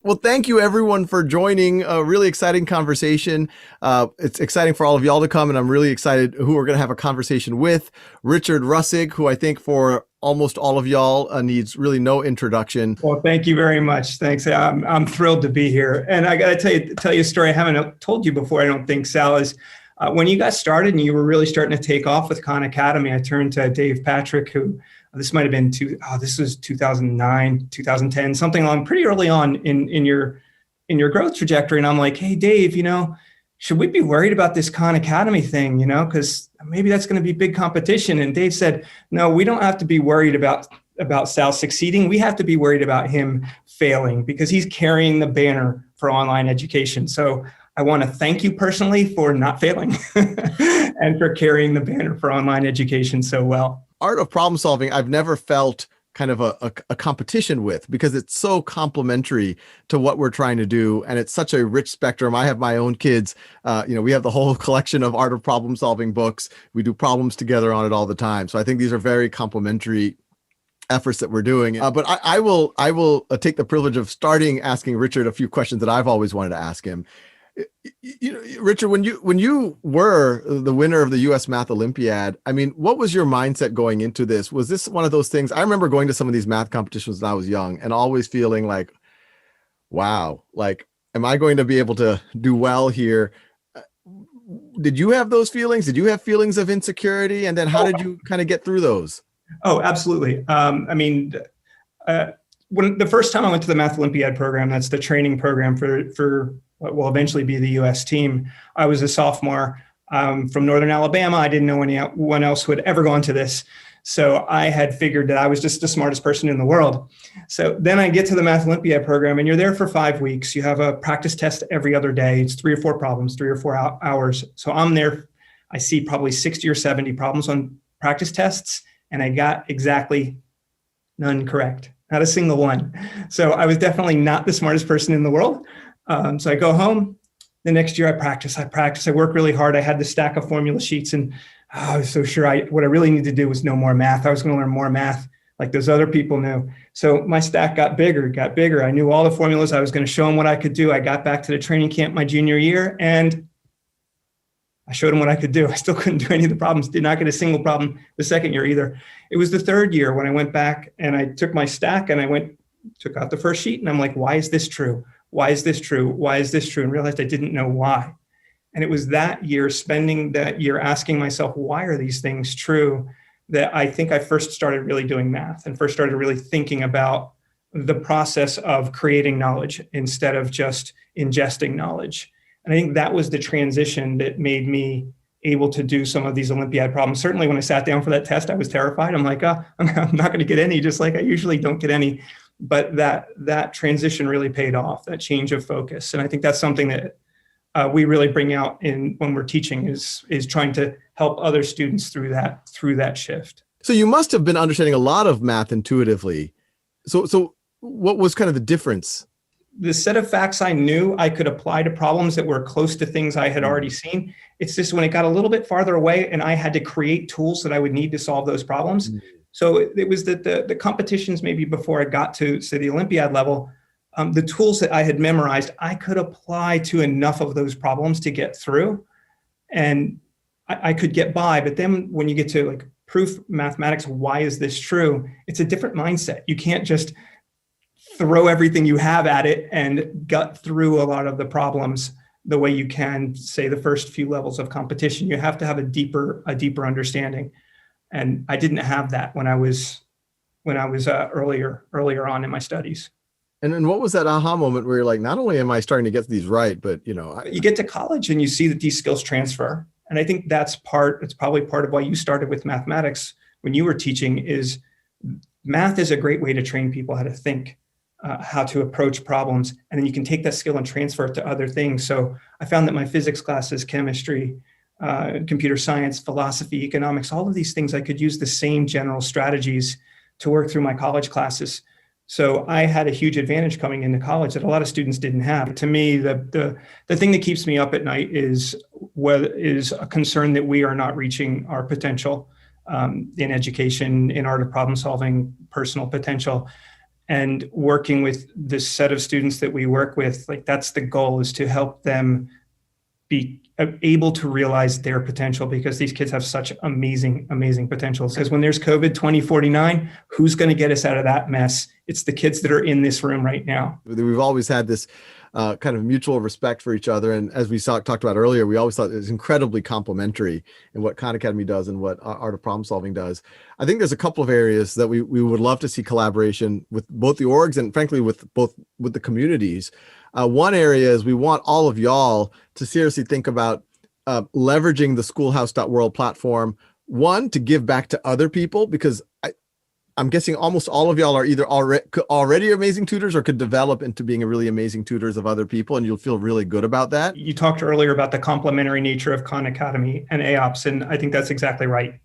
Well, thank you everyone for joining a really exciting conversation. It's exciting for all of y'all to come, and I'm really excited who we're going to have a conversation with. Richard Russig, who I think for almost all of y'all needs really no introduction. Well, thank you very much. Thanks. I'm thrilled to be here. And I got to tell you a story I haven't told you before, I don't think, Sal, is when you got started and you were really starting to take off with Khan Academy, I turned to Dave Patrick, who this might have been this was 2009, 2010, something along pretty early on in your growth trajectory. And I'm like, hey, Dave, should we be worried about this Khan Academy thing, because maybe that's going to be big competition. And Dave said, no, we don't have to be worried about Sal succeeding. We have to be worried about him failing because he's carrying the banner for online education. So I want to thank you personally for not failing and for carrying the banner for online education so well. Art of problem solving, I've never felt kind of a competition with, because it's so complementary to what we're trying to do. And it's such a rich spectrum. I have my own kids. We have the whole collection of art of problem solving books. We do problems together on it all the time. So I think these are very complementary efforts that we're doing. But I will take the privilege of starting asking Richard a few questions that I've always wanted to ask him. Richard, when you were the winner of the U.S. Math Olympiad, I mean, what was your mindset going into this? Was this one of those things? I remember going to some of these math competitions when I was young and always feeling like, wow, like, am I going to be able to do well here? Did you have those feelings? Did you have feelings of insecurity? And then how did you kind of get through those? Oh, absolutely. When the first time I went to the Math Olympiad program, that's the training program for what will eventually be the U.S. team. I was a sophomore from Northern Alabama. I didn't know anyone else who had ever gone to this. So I had figured that I was just the smartest person in the world. So then I get to the Math Olympiad program, and you're there for 5 weeks. You have a practice test every other day. It's 3 or 4 problems, 3 or 4 hours. So I'm there. I see probably 60 or 70 problems on practice tests, and I got exactly none correct. Not a single one. So I was definitely not the smartest person in the world. So I go home. The next year I practice. I work really hard. I had this stack of formula sheets, and I was so sure what I really needed to do was know more math. I was going to learn more math like those other people knew. So my stack got bigger. I knew all the formulas. I was going to show them what I could do. I got back to the training camp my junior year, and I showed them what I could do. I still couldn't do any of the problems. Did not get a single problem the second year either. It was the third year when I went back and I took my stack and took out the first sheet, and I'm like, why is this true? Why is this true? Why is this true? And realized I didn't know why. And it was that year, spending that year asking myself, why are these things true, that I think I first started really doing math and first started really thinking about the process of creating knowledge instead of just ingesting knowledge. And I think that was the transition that made me able to do some of these Olympiad problems. Certainly when I sat down for that test, I was terrified. I'm like, I'm not going to get any, just like I usually don't get any. But that transition really paid off, that change of focus. And I think that's something that we really bring out when we're teaching is trying to help other students through that shift. So you must have been understanding a lot of math intuitively. So what was kind of the difference? The set of facts I knew I could apply to problems that were close to things I had already seen. It's just when it got a little bit farther away and I had to create tools that I would need to solve those problems. Mm-hmm. So it was that the competitions, maybe before I got to, say, the Olympiad level, the tools that I had memorized, I could apply to enough of those problems to get through, and I could get by. But then when you get to like proof mathematics, why is this true? It's a different mindset. You can't just throw everything you have at it and gut through a lot of the problems the way you can, say, the first few levels of competition. You have to have a deeper understanding. And I didn't have that when I was earlier on in my studies. And then what was that aha moment where you're like, not only am I starting to get these right, but you get to college and you see that these skills transfer. And I think it's probably part of why you started with mathematics when you were teaching. Is math is a great way to train people how to think, how to approach problems, and then you can take that skill and transfer it to other things. So I found that my physics classes, chemistry, computer science, philosophy, economics, all of these things, I could use the same general strategies to work through my college classes. So I had a huge advantage coming into college that a lot of students didn't have. To me, the thing that keeps me up at night is a concern that we are not reaching our potential in education, in art of problem solving, personal potential. And working with this set of students that we work with, like that's the goal, is to help them be able to realize their potential, because these kids have such amazing, amazing potential. Because when there's COVID 2049, who's going to get us out of that mess? It's the kids that are in this room right now. We've always had this kind of mutual respect for each other. And as we talked about earlier, we always thought it was incredibly complementary in what Khan Academy does and what Art of Problem Solving does. I think there's a couple of areas that we would love to see collaboration with both the orgs and frankly with the communities. One area is we want all of y'all to seriously think about leveraging the schoolhouse.world platform, one, to give back to other people, because I'm guessing almost all of y'all are either already amazing tutors or could develop into being a really amazing tutors of other people, and you'll feel really good about that. You talked earlier about the complementary nature of Khan Academy and AOPS, and I think that's exactly right.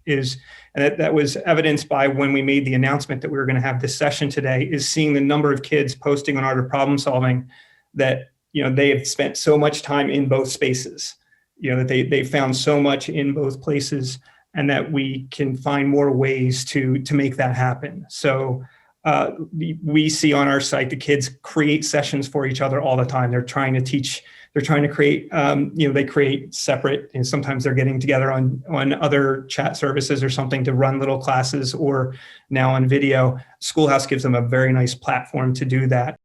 That was evidenced by when we made the announcement that we were going to have this session today, is seeing the number of kids posting on Art of Problem Solving that, they have spent so much time in both spaces, that they found so much in both places, and that we can find more ways to make that happen. So we see on our site, the kids create sessions for each other all the time. They're trying to teach, they're trying to create, they create separate, and sometimes they're getting together on other chat services or something to run little classes, or now on video. Schoolhouse gives them a very nice platform to do that.